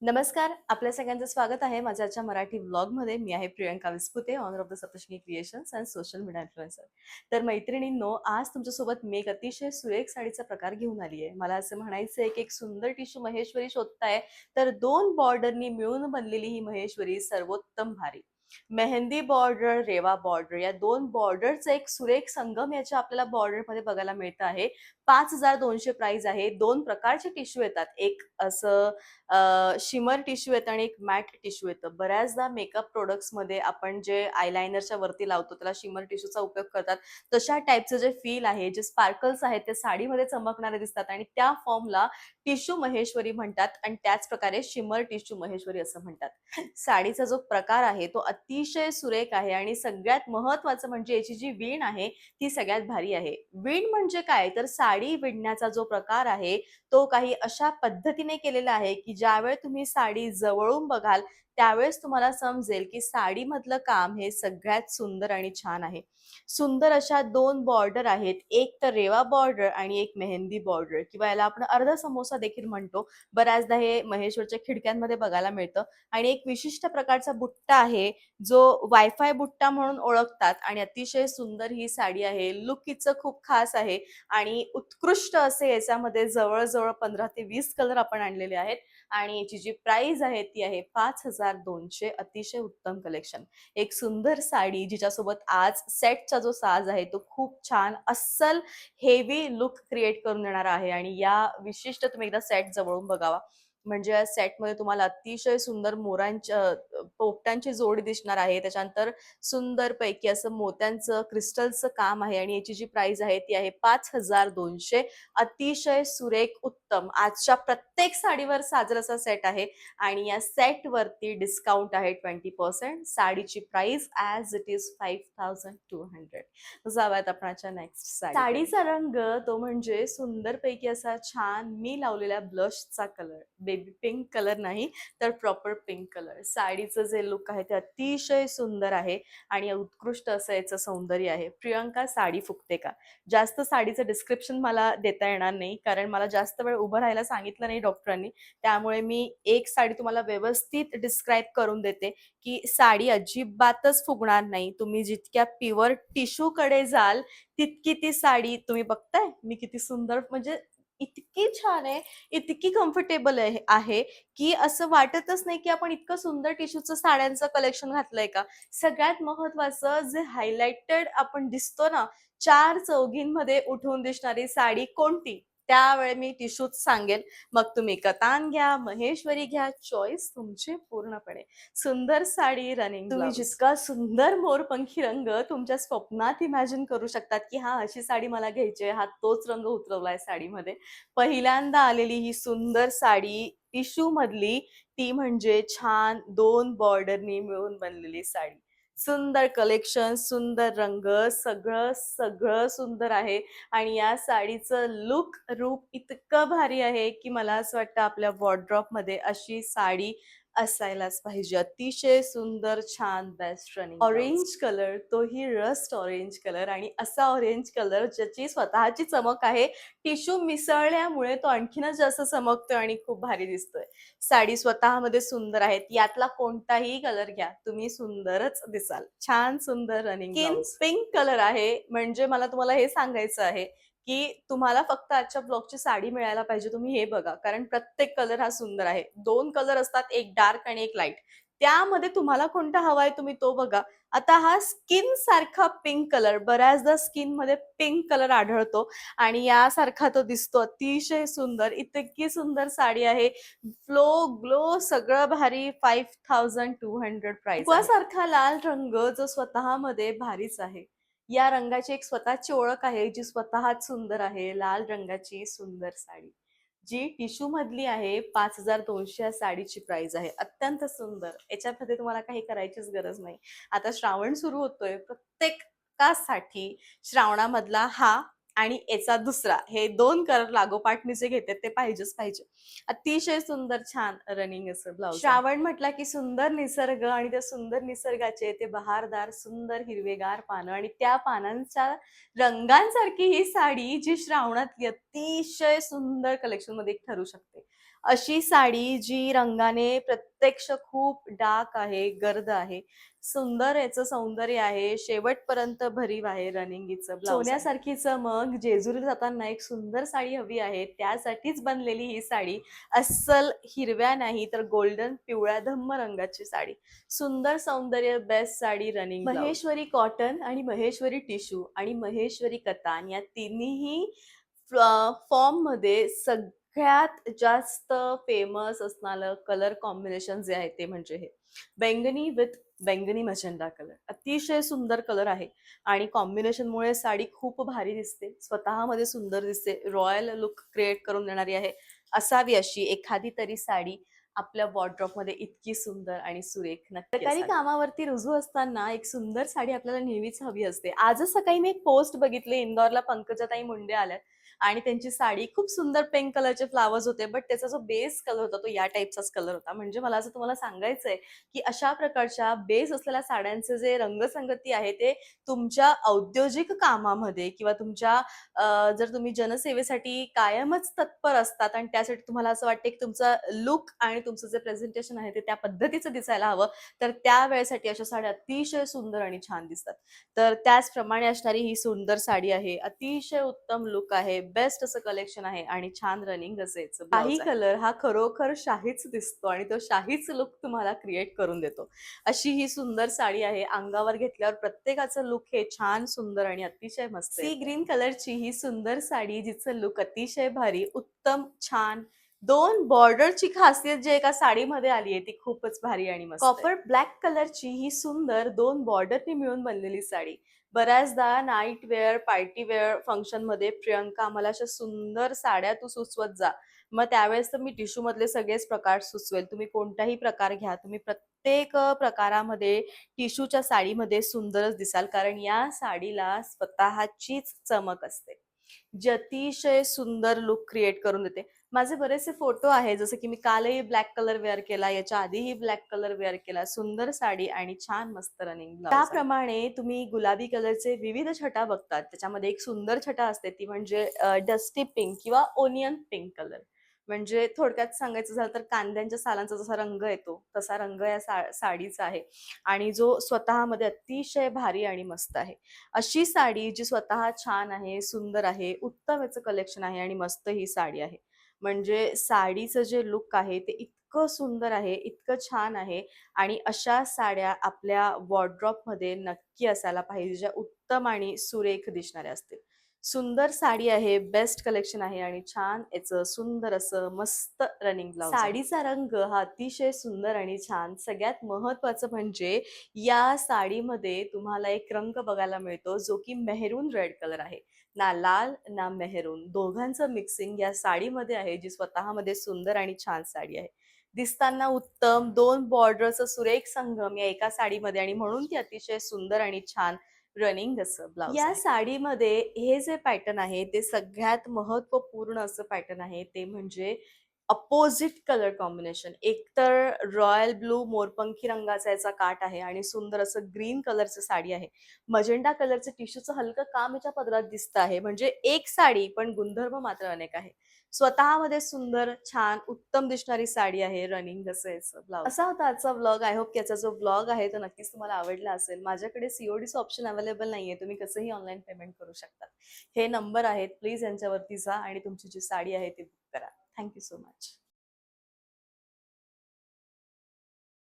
नमस्कार, आपल्या सगळ्यांचं स्वागत आहे माझ्या आजच्या मराठी व्लॉगमध्ये. मी आहे Priyanka Vispute, owner of the Saptashrungi creations and social media influencer. तर मैत्रिणींनो, आज तुमच्यासोबत मी एक अतिशय सुरेख साडीचा प्रकार घेऊन आली आहे. मला असं म्हणायचं आहे की एक सुंदर टिश्यू महेश्वरी शोधताय, तर 2 बॉर्डरनी मिळून बनलेली ही महेश्वरी सर्वोत्तम भारी. मेहंदी बॉर्डर, रेवा बॉर्डर या 2 बॉर्डरचा एक सुरेख संगम याच्या आपल्याला बॉर्डरमध्ये बघायला मिळतं आहे. 5,200 प्राइस आहे. 2 प्रकारचे टिश्यू येतात. एक असं शिमर टिश्यू येतं आणि एक मॅट टिश्यू येतं. बऱ्याचदा मेकअप प्रोडक्ट्समध्ये आपण जे आयलाइनरच्या वरती लावतो त्याला शिमर टिश्यूचा उपयोग करतात. तशा टाईपचं जे फील आहे, जे स्पार्कल्स आहेत ते साडीमध्ये चमकणारे दिसतात आणि त्या फॉर्मला टिश्यू महेश्वरी म्हणतात आणि त्याच प्रकारे शिमर टिश्यू महेश्वरी असं म्हणतात. साडीचा जो प्रकार आहे तो अतिशय सुरेख आहे आणि सगळ्यात महत्त्वाचं म्हणजे याची जी विण आहे ती सगळ्यात भारी आहे. विण म्हणजे काय? तर साडी विणण्याचा जो प्रकार आहे तो काही अशा पद्धतीने केलेला आहे की ज्यावेळी तुम्ही साडी जवळून बघाल त्यावेळेस तुम्हाला समजेल की साडीमधलं काम हे सगळ्यात सुंदर आणि छान आहे. सुंदर अशा 2 बॉर्डर आहेत. एक तर रेवा बॉर्डर आणि एक मेहंदी बॉर्डर किंवा याला आपण अर्धा समोसा देखील म्हणतो. बऱ्याचदा हे महेश्वरच्या खिडक्यांमध्ये बघायला मिळतं आणि एक विशिष्ट प्रकारचा बुट्टा आहे, जो वायफाय बुट्टा म्हणून ओळखतात आणि अतिशय सुंदर ही साडी आहे. लुक हिचं खूप खास आहे आणि उत्कृष्ट असे याच्यामध्ये जवळ-जवळ 15 ते 20 कलर आपण आणलेले आहेत आणि याची जी प्राइस आहे ती आहे 5,200. अतिशय उत्तम कलेक्शन. एक सुंदर साडी जिच्यासोबत आज सेटचा जो साज आहे तो खूप छान अस्सल हेवी लुक क्रिएट करून देणारा आहे आणि या विशिष्ट तुम्ही एकदा सेट जवळून बघावा. म्हणजे या सेटमध्ये तुम्हाला अतिशय सुंदर मोरांच्या पोपटांची जोडी दिसणार आहे. त्याच्यानंतर सुंदरपैकी असं मोत्यांचं क्रिस्टलचं काम आहे आणि याची जी प्राइस आहे ती आहे 5,200. अतिशय सुरेख उत्तम आजच्या प्रत्येक साडीवर साजेल असा सेट आहे आणि या सेटवरती डिस्काउंट आहे 20%. साडीची प्राइस ॲज इट इज 5,200. जाऊयात आपण आजच्या नेक्स्ट साडीचा रंग तो म्हणजे सुंदरपैकी असा छान मी लावलेल्या ब्लशचा कलर. बेबी पिंक कलर नाही तर प्रॉपर पिंक कलर. साडीचं जे लुक आहे ते अतिशय सुंदर आहे आणि उत्कृष्ट असं याचं सौंदर्य आहे. प्रियंका साडी फुगते का? जास्त साडीचं डिस्क्रिप्शन मला देता येणार नाही, कारण मला जास्त वेळ उभं राहायला सांगितलं नाही डॉक्टरांनी. त्यामुळे मी एक साडी तुम्हाला व्यवस्थित डिस्क्राईब करून देते, की साडी अजिबातच फुगणार नाही. तुम्ही जितक्या प्युअर टिश्यूकडे जाल, तितकी ती साडी तुम्ही बघताय मी किती सुंदर म्हणजे इतकी छान आहे, इतकी कम्फर्टेबल आहे, की असं वाटतच नाही, की आपण इतकं सुंदर टिश्यूचं साड्यांचं कलेक्शन घातलंय का? सगळ्यात महत्त्वाचं जे हायलाइटेड आपण दिसतो ना, चार चौघींमध्ये उठून दिसणारी साडी कोणती? त्यावेळी मी टिश्यूच सांगेल. मग तुम्ही कतान घ्या, महेश्वरी घ्या, चॉईस तुमची पूर्णपणे. सुंदर साडी, रनिंग तुम्ही ब्लाउज. जितका सुंदर मोरपंखी रंग तुमच्या स्वप्नात इमॅजिन करू शकतात, की हां, अशी साडी मला घ्यायची आहे. हा तोच रंग उतरवलाय साडीमध्ये. पहिल्यांदा आलेली ही सुंदर साडी टिश्यू मधली, ती म्हणजे छान 2 बॉर्डरनी मिळून बनलेली साडी. सुंदर कलेक्शन, सुंदर रंग, सगळं, सगळं सुंदर आहे आणि या साडीचं लूक, रूप इतकं भारी आहे, की मला असं वाटतं आपल्या वॉर्डरोबमध्ये अशी साडी असायलाच पाहिजे. अतिशय सुंदर, छान, बेस्ट रनिंग ऑरेंज कलर, तोही रस्ट ऑरेंज कलर आणि असा ऑरेंज कलर ज्याची स्वतःची चमक आहे. टिश्यू मिसळल्यामुळे तो आणखीनच जास्त चमकतोय आणि खूप भारी दिसतोय. साडी स्वतःमध्ये सुंदर आहेत. यातला कोणताही कलर घ्या, तुम्ही सुंदरच दिसाल. छान सुंदर रनिंग स्किन पिंक कलर आहे. म्हणजे मला तुम्हाला हे सांगायचं आहे, की तुम्हाला फक्त आजच्या ब्लॉगची साडी मिळायला पाहिजे. तुम्ही हे बघा. कारण प्रत्येक कलर हा सुंदर आहे. 2 कलर असतात, एक डार्क आणि एक लाईट. त्यामध्ये तुम्हाला कोणता हवाय तुम्ही तो बघा. आता हा स्किन सारखा पिंक कलर, बऱ्याचदा स्किनमध्ये पिंक कलर आढळतो आणि यासारखा तो दिसतो. अतिशय सुंदर, इतकी सुंदर साडी आहे. फ्लो, ग्लो सगळं भारी. 5,200 प्राइस आहे. सारखा लाल रंग जो स्वतःमध्ये भारीच आहे. या रंगाची एक स्वतःची ओळख आहे, जी स्वतःच सुंदर आहे. लाल रंगाची सुंदर साडी. जी टिश्यू मधली आहे. 5,200 या साडीची प्राइस आहे. अत्यंत सुंदर. याच्यामध्ये तुम्हाला काही करायचीच गरज नाही. आता श्रावण सुरू होतोय. प्रत्येकासाठी श्रावणामधला हा आणि याचा दुसरा हे 2 कलर लागोपाठ जे घेते ते पाहिजेच पाहिजे. अतिशय सुंदर छान रनिंग असं ब्लाउज. श्रावण म्हटला की सुंदर निसर्ग आणि त्या सुंदर निसर्गाचे ते बहारदार सुंदर हिरवेगार पानं आणि त्या पानांच्या रंगांसारखी ही साडी जी श्रावणातली अतिशय सुंदर कलेक्शन मध्ये एक ठरू शकते. अशी साडी जी रंगाने प्रत्यक्ष खूप डार्क आहे, गर्द आहे. सुंदर याचं सौंदर्य आहे. शेवटपर्यंत भरीव आहे. रनिंग हिचं ब्लाउज आहे. सोन्यासारखी चमक जेजुरीला जाताना एक सुंदर साडी हवी आहे. त्यासाठीच बनलेली ही साडी. अस्सल हिरव्या नाही तर गोल्डन पिवळ्या धम्म रंगाची साडी. सुंदर सौंदर्य best sari running Maheshwari cotton आणि महेश्वरी टिश्यू आणि महेश्वरी कतान या तिन्ही फॉर्म मध्ये सगळ्यात जास्त फेमस असणारं कलर कॉम्बिनेशन जे आहे ते म्हणजे हे बैंगनी विथ बैंगनी मजेंडा कलर. अतिशय सुंदर कलर आहे आणि कॉम्बिनेशनमुळे साडी खूप भारी दिसते, स्वतःमध्ये सुंदर दिसते, रॉयल लुक क्रिएट करून देणारी आहे. असावी अशी एखादी तरी साडी आपल्या वॉर्डरोब मध्ये इतकी सुंदर आणि सुरेख नक्की सकाळी कामावरती रुजू असताना एक सुंदर साडी आपल्याला नेहमीच हवी असते. आजच सकाळी मी एक पोस्ट बघितली, इंदौरला पंकजाताई मुंडे आल्यात आणि त्यांची साडी खूप सुंदर पिंक कलरचे फ्लावर्स होते, बट त्याचा जो बेस कलर होता तो या टाईपचाच कलर होता. म्हणजे मला असं तुम्हाला सांगायचंय की अशा प्रकारच्या बेस असलेल्या साड्यांचे जे रंगसंगती आहे ते तुमच्या औद्योगिक कामामध्ये किंवा तुमच्या जर तुम्ही जनसेवेसाठी कायमच तत्पर असतात आणि त्यासाठी तुम्हाला असं वाटतं की तुमचा लुक आणि तुमचं जे प्रेझेंटेशन आहे ते त्या पद्धतीचं दिसायला हवं, तर त्यावेळेसाठी अशा साड्या अतिशय सुंदर आणि छान दिसतात. तर त्याचप्रमाणे असणारी ही सुंदर साडी आहे. अतिशय उत्तम लुक आहे, बेस्ट असं कलेक्शन आहे आणि छान रनिंग असेल. काही कलर हा खरोखर शाहीच दिसतो आणि तो शाहीच लुक तुम्हाला क्रिएट करून देतो. अशी ही सुंदर साडी आहे. अंगावर घेतल्यावर प्रत्येकाचं लुक हे छान, सुंदर आणि अतिशय मस्त आहे. सी ग्रीन कलरची ही सुंदर साडी जिचं लुक अतिशय भारी, उत्तम, छान. 2 बॉर्डरची खासियत जी एका साडीमध्ये आली आहे ती खूपच भारी आणि मस्त आहे. कॉपर ब्लॅक कलरची ही सुंदर 2 बॉर्डरनी मिळून बनलेली साडी. बऱ्याचदा नाईट वेअर, पार्टी वेअर फंक्शनमध्ये प्रियंका आम्हाला अशा सुंदर साड्या तू सुचवत जा. मग त्यावेळेस तर मी टिश्यू मधले सगळेच प्रकार सुचवेल. तुम्ही कोणताही प्रकार घ्या. तुम्ही प्रत्येक प्रकारामध्ये टिश्यूच्या साडीमध्ये सुंदरच दिसाल, कारण या साडीला स्वतःचीच चमक असते, जी अतिशय सुंदर लुक क्रिएट करून देते. माझे बरेचसे फोटो आहेत, जसं की मी कालही ब्लॅक कलर वेअर केला, याच्या आधीही ब्लॅक कलर वेअर केला. सुंदर साडी आणि छान मस्त रनिंग ब्लाउज. त्याप्रमाणे तुम्ही गुलाबी कलरचे विविध छटा बघतात. त्याच्यामध्ये एक सुंदर छटा असते ती म्हणजे डस्टी पिंक किंवा ओनियन पिंक कलर. म्हणजे थोडक्यात सांगायचं झालं तर कांद्यांच्या सालांचा जसा रंग येतो तसा रंग या साडीचा आहे आणि जो स्वतःमध्ये अतिशय भारी आणि मस्त आहे. अशी साडी जी स्वतः छान आहे, सुंदर आहे, उत्तम याचं कलेक्शन आहे आणि मस्त ही साडी आहे. म्हणजे साडीचं जे लुक आहे ते इतकं सुंदर आहे, इतकं छान आहे आणि अशा साड्या आपल्या वॉर्डरोबमध्ये नक्की असायला पाहिजे, ज्या उत्तम आणि सुरेख दिसणाऱ्या असतील. सुंदर साडी आहे, बेस्ट कलेक्शन आहे आणि छान याचं सुंदर असं मस्त रनिंग ब्लाउज. साडीचा रंग हा अतिशय सुंदर आणि छान. सगळ्यात महत्वाचं म्हणजे या साडीमध्ये तुम्हाला एक रंग बघायला मिळतो जो की मेहरून रेड कलर आहे. ना लाल ना मेहरून दोघांचं मिक्सिंग या साडीमध्ये आहे, जी स्वतःमध्ये सुंदर आणि छान साडी आहे. दिसताना उत्तम 2 बॉर्डरचा सुरेख संगम या एका साडीमध्ये आणि म्हणून ती अतिशय सुंदर आणि छान रनिंग असं ब्लाउज. या साडीमध्ये हे जे पॅटर्न आहे ते सगळ्यात महत्वपूर्ण असं पॅटर्न आहे, ते म्हणजे अपोजिट कलर कॉम्बिनेशन. एकतर रॉयल ब्लू मोरपंखी रंगाचा याचा काठ आहे आणि सुंदर असं ग्रीन कलरचं साडी आहे. मजेंडा कलरचं टिश्यूचं हलकं काम याच्या पदरात दिसतं आहे. म्हणजे एक साडी पण गुणधर्म मात्र अनेक आहे. स्वतःमध्ये सुंदर, छान, उत्तम दिसणारी साडी आहे. रनिंग असं याचं ब्लाउज. असा होता आजचा व्लॉग. आय होप याचा जो व्लॉग आहे तो नक्कीच तुम्हाला आवडला असेल. माझ्याकडे सीओडीचं ऑप्शन अवेलेबल नाहीये. तुम्ही कसंही ऑनलाईन पेमेंट करू शकता. हे नंबर आहेत. प्लीज यांच्यावरती जा आणि तुमची जी साडी आहे ती बुक करा. Thank you so much.